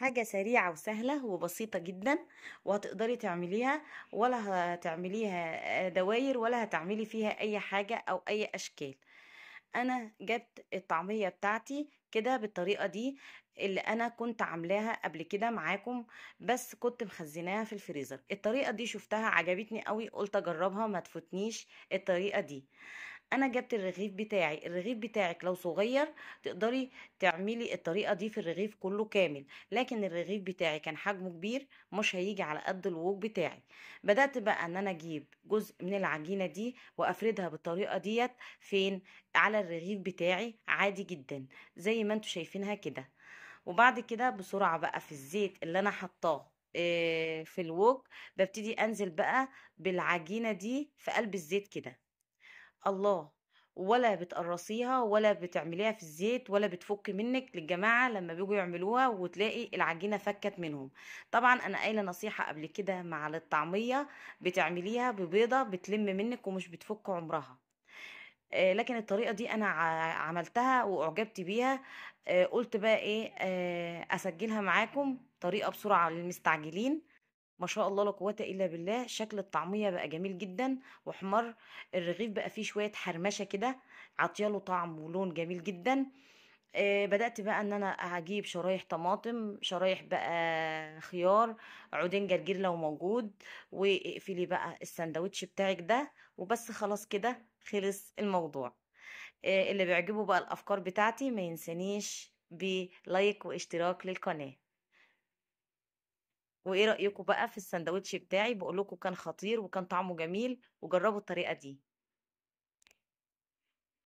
حاجة سريعة وسهلة وبسيطة جدا، وهتقدري تعمليها، ولا هتعمليها دواير ولا هتعملي فيها اي حاجة او اي اشكال. انا جبت الطعمية بتاعتي كده بالطريقة دي، اللي انا كنت عاملاها قبل كده معاكم، بس كنت مخزناها في الفريزر. الطريقة دي شفتها عجبتني قوي، قلت اجربها ما تفوتنيش الطريقة دي. انا جبت الرغيف بتاعي، الرغيف بتاعك لو صغير تقدري تعملي الطريقة دي في الرغيف كله كامل، لكن الرغيف بتاعي كان حجمه كبير، مش هيجي على قد الووك بتاعي. بدأت بقى ان انا اجيب جزء من العجينة دي وافردها بالطريقة ديت. فين؟ على الرغيف بتاعي عادي جدا، زي ما انتوا شايفينها كده. وبعد كده بسرعة بقى في الزيت اللي انا حطاه في الوok، ببتدي انزل بقى بالعجينة دي في قلب الزيت كده. الله! ولا بتقرصيها ولا بتعمليها في الزيت ولا بتفك منك للجماعة لما بيجوا يعملوها وتلاقي العجينة فكت منهم. طبعا انا قايلة نصيحة قبل كده مع الطعمية، بتعمليها ببيضة بتلم منك ومش بتفك عمرها. لكن الطريقة دي انا عملتها واعجبت بيها. قلت بقى ايه، اسجلها معاكم طريقة بسرعة للمستعجلين. ما شاء الله لا قوة الا بالله، شكل الطعمية بقى جميل جدا واحمر. الرغيف بقى فيه شوية حرمشة كده، عطياله طعم ولون جميل جدا. بدأت بقى ان انا هجيب شرايح طماطم، شرايح بقى خيار، عودين جرجير لو موجود، واقفلي بقى السندوتش بتاعك ده وبس. خلاص كده خلص الموضوع. اللي بيعجبه بقى الافكار بتاعتي ما ينسانيش بلايك واشتراك للقناة. وايه رأيكم بقى في السندوتش بتاعي؟ بقول لكم كان خطير وكان طعمه جميل، وجربوا الطريقة دي.